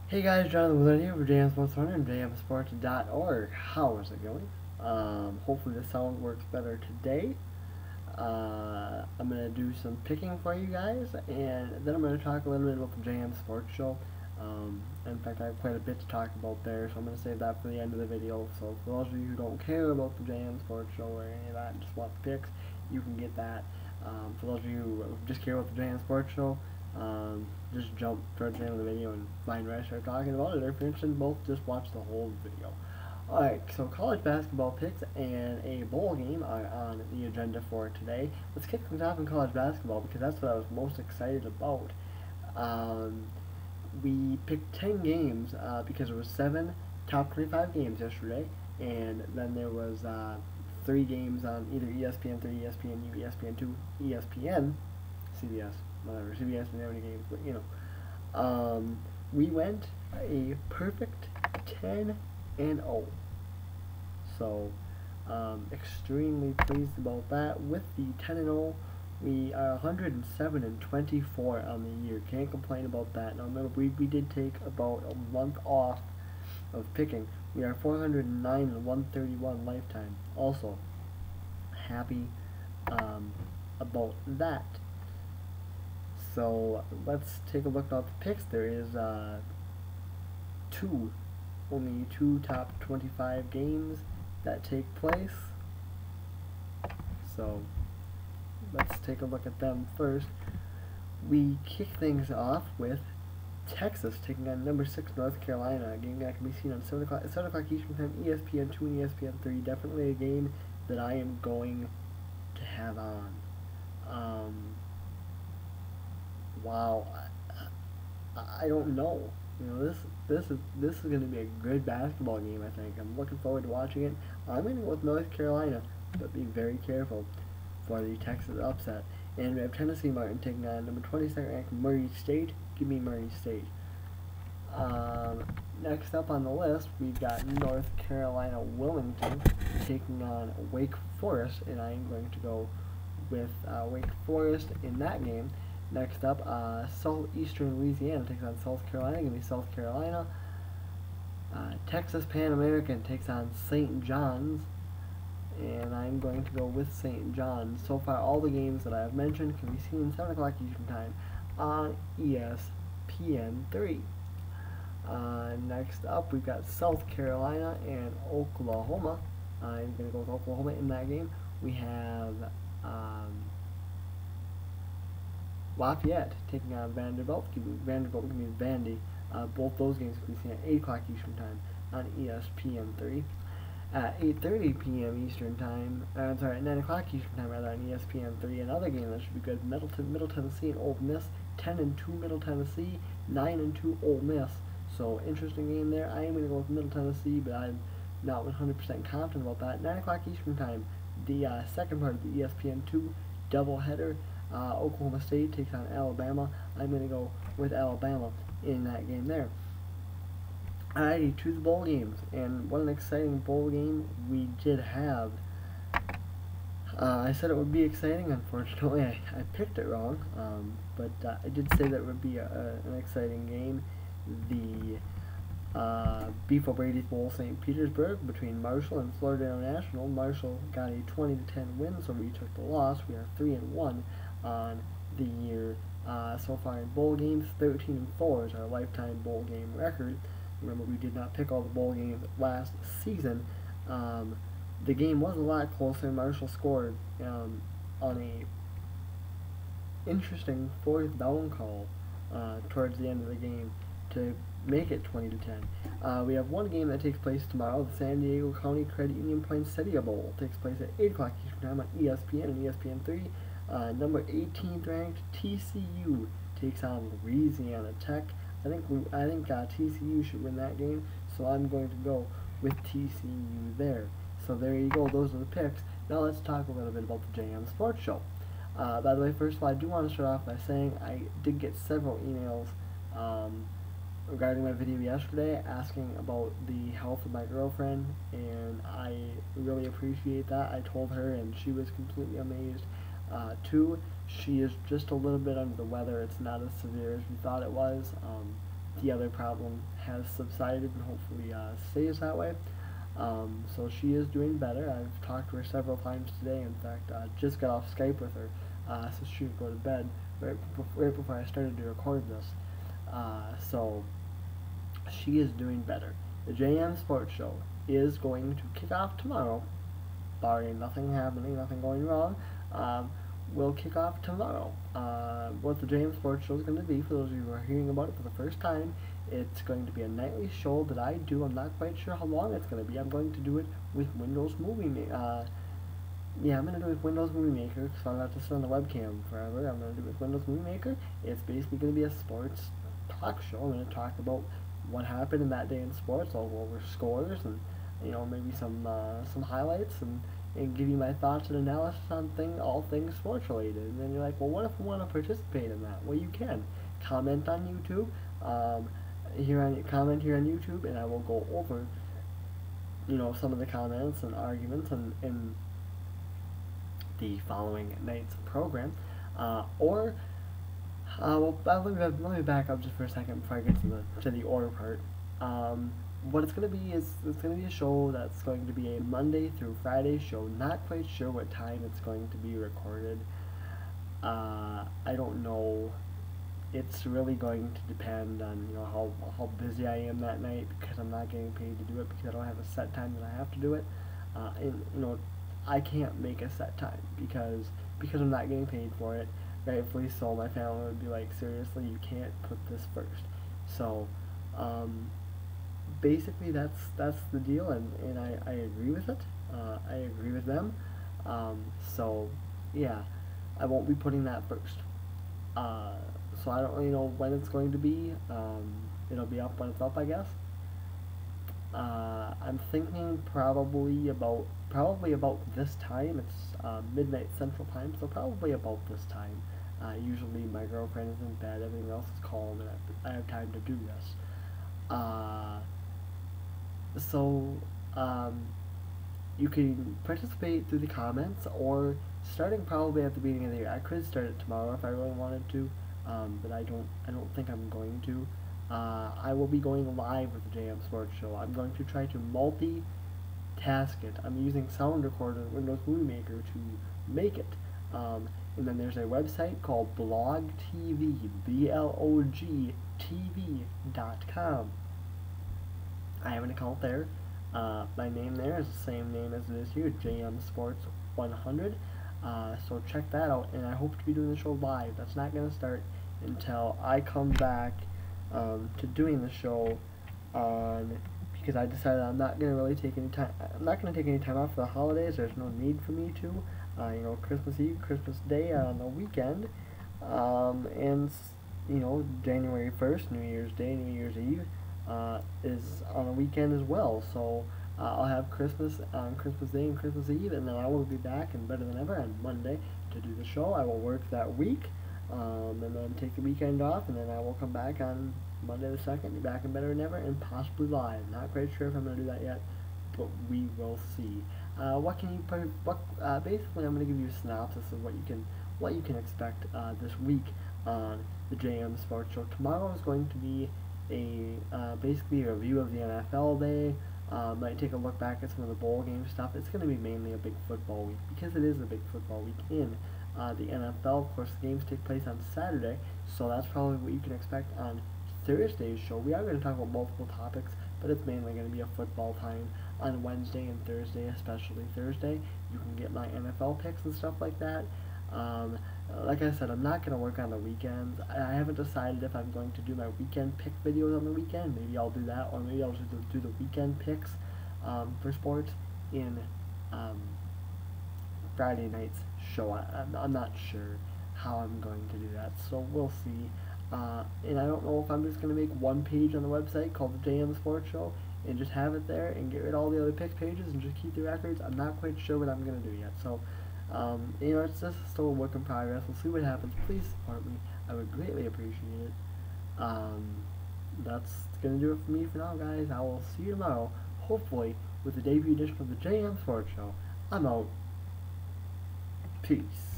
Hey guys, Jonathan Willard here for JMSports and JMSports.org. How is it going? Hopefully the sound works better today. I'm going to do some picking for you guys, and then I'm going to talk a little bit about the JM Sports Show. In fact, I have quite a bit to talk about there, so I'm going to save that for the end of the video. So for those of you who don't care about the JM Sports Show or any of that and just want the picks, you can get that. For those of you who just care about the JM Sports Show, just jump towards the end of the video and find where I start talking about it, or if you're interested in both, just watch the whole video. Alright, so college basketball picks and a bowl game are on the agenda for today. Let's kick things off in college basketball because that's what I was most excited about. We picked 10 games because there was 7 top 25 games yesterday, and then there was 3 games on either ESPN3, ESPNU, ESPN2, ESPN, CBS, whatever. CBS didn't have any games, but we went a perfect 10-0. So, extremely pleased about that. With the 10-0, we are 107-24 on the year. Can't complain about that. Now, remember, we did take about a month off of picking. We are 409-131 lifetime. Also, happy about that. So let's take a look at the picks. There is only two top 25 games that take place. So let's take a look at them first. We kick things off with Texas taking on number 6 North Carolina, a game that can be seen on 7 o'clock Eastern Time, ESPN2 and ESPN3. Definitely a game that I am going to have on. Wow, I don't know. This is going to be a good basketball game. I think I'm looking forward to watching it. I'm going to go with North Carolina, but be very careful for the Texas upset. And we have Tennessee Martin taking on number 22nd ranked Murray State. Give me Murray State. Next up on the list, we've got North Carolina Wilmington taking on Wake Forest, and I am going to go with Wake Forest in that game. Next up, Southeastern Louisiana takes on South Carolina. Give me South Carolina. Texas Pan American takes on St. John's, and I'm going to go with St. John's. So far, all the games that I have mentioned can be seen 7 o'clock Eastern Time on ESPN3. Next up, we've got South Carolina and Oklahoma. I'm going to go with Oklahoma in that game. We have Lafayette taking on Vanderbilt. Vanderbilt can be Vandy. Both those games can be seen at 8 o'clock Eastern Time on ESPN3. At 8:30 p.m. Eastern Time, at 9 o'clock Eastern Time rather, on ESPN3. Another game that should be good: Middle Tennessee and Ole Miss. 10-2 Middle Tennessee, 9-2 Ole Miss. So interesting game there. I am going to go with Middle Tennessee, but I'm not 100% confident about that. 9 o'clock Eastern Time, the second part of the ESPN2 doubleheader. Oklahoma State takes on Alabama. I'm going to go with Alabama in that game there. Alrighty, to the bowl games, and what an exciting bowl game we did have. I said it would be exciting. Unfortunately, I picked it wrong, but I did say that it would be an exciting game. The Beef O'Brady's Bowl St. Petersburg between Marshall and Florida International. Marshall got a 20-10 win, so we took the loss. We are 3-1 on the year so far in bowl games. 13-4 is our lifetime bowl game record. Remember, we did not pick all the bowl games last season. The game was a lot closer. Marshall scored on a interesting 4th down call towards the end of the game to make it 20-10. We have one game that takes place tomorrow. The San Diego County Credit Union Poinsettia Bowl takes place at 8 o'clock Eastern Time on ESPN and ESPN3. Number 18th ranked TCU takes on Louisiana Tech. I think TCU should win that game, so I'm going to go with TCU there. So there you go. Those are the picks. Now let's talk a little bit about the JM Sports Show. By the way, first of all, I do want to start off by saying I did get several emails regarding my video yesterday asking about the health of my girlfriend, and I really appreciate that. I told her, and she was completely amazed. Two, she is just a little bit under the weather. It's not as severe as we thought it was. the other problem has subsided and hopefully stays that way. So she is doing better. I've talked to her several times today. In fact, just got off Skype with her, so she would go to bed right before I started to record this. So she is doing better. The JMSports Show is going to kick off tomorrow, barring nothing happening, nothing going wrong. Will kick off tomorrow. What the JMSports Show is going to be, for those of you who are hearing about it for the first time, it's going to be a nightly show that I do. I'm not quite sure how long it's going to be. I'm going to do it with Windows Movie Maker. Yeah, I'm going to do it with Windows Movie Maker, so I don't have to sit on the webcam forever. I'm going to do it with Windows Movie Maker. It's basically going to be a sports talk show. I'm going to talk about what happened in that day in sports. I'll go over scores and maybe some highlights and give you my thoughts and analysis on all things sports related. And then you're like, well, what if I want to participate in that? Well, you can comment on YouTube. Comment here on YouTube, and I will go over some of the comments and arguments in the following night's program. Well, let me back up just for a second before I get to the order part. What it's going to be is it's going to be a show that's going to be a Monday through Friday show. Not quite sure what time it's going to be recorded. I don't know. It's really going to depend on how busy I am that night, because I'm not getting paid to do it, because I don't have a set time that I have to do it. And I can't make a set time because I'm not getting paid for it. Rightfully so, my family would be like, seriously, you can't put this first. So basically that's the deal, and I agree with it. I agree with them. So yeah, I won't be putting that first. So I don't really know when it's going to be. It'll be up when it's up, I guess. I'm thinking probably about this time. It's midnight Central Time, so probably about this time. Usually my girlfriend is in bed, everything else is calm, and I have time to do this. You can participate through the comments, or starting probably at the beginning of the year. I could start it tomorrow if I really wanted to, but I don't think I'm going to. I will be going live with the JMSports Show. I'm going to try to multitask it. I'm using Sound Recorder in Windows Movie Maker to make it. And then there's a website called BlogTV, BLOGTV.com. I have an account there. My name there is the same name as it is here, JMSports100. So check that out, and I hope to be doing the show live. That's not going to start until I come back to doing the show because I decided I'm not going to really take any time. I'm not going to take any time off for the holidays. There's no need for me to. Christmas Eve, Christmas Day on the weekend, and January 1st, New Year's Day, New Year's Eve is on a weekend as well. So I'll have Christmas on Christmas Day and Christmas Eve, and then I will be back and better than ever on Monday to do the show. I will work that week, and then take the weekend off, and then I will come back on Monday the 2nd, be back and better than ever, and possibly live. Not quite sure if I'm going to do that yet, but we will see. Basically, I'm going to give you a synopsis of what you can expect this week on the JMSports Show. Tomorrow is going to be basically a review of the NFL day. Might take a look back at some of the bowl game stuff. It's going to be mainly a big football week, because it is a big football week in the NFL. Of course, the games take place on Saturday, so that's probably what you can expect on Thursday's show. We are going to talk about multiple topics, but it's mainly going to be a football time on Wednesday and Thursday, especially Thursday. You can get my NFL picks and stuff like that. Like I said, I'm not going to work on the weekends. I haven't decided if I'm going to do my weekend pick videos on the weekend. Maybe I'll do that, or maybe I'll just do the weekend picks for sports in Friday night's show. I'm not sure how I'm going to do that, so we'll see. And I don't know if I'm just going to make one page on the website called the JMSports Show and just have it there and get rid of all the other pick pages and just keep the records. I'm not quite sure what I'm going to do yet. So, it's just still a work in progress. We'll see what happens. Please support me. I would greatly appreciate it. That's going to do it for me for now, guys. I will see you tomorrow, hopefully, with the debut edition of the JMSports Show. I'm out. Peace.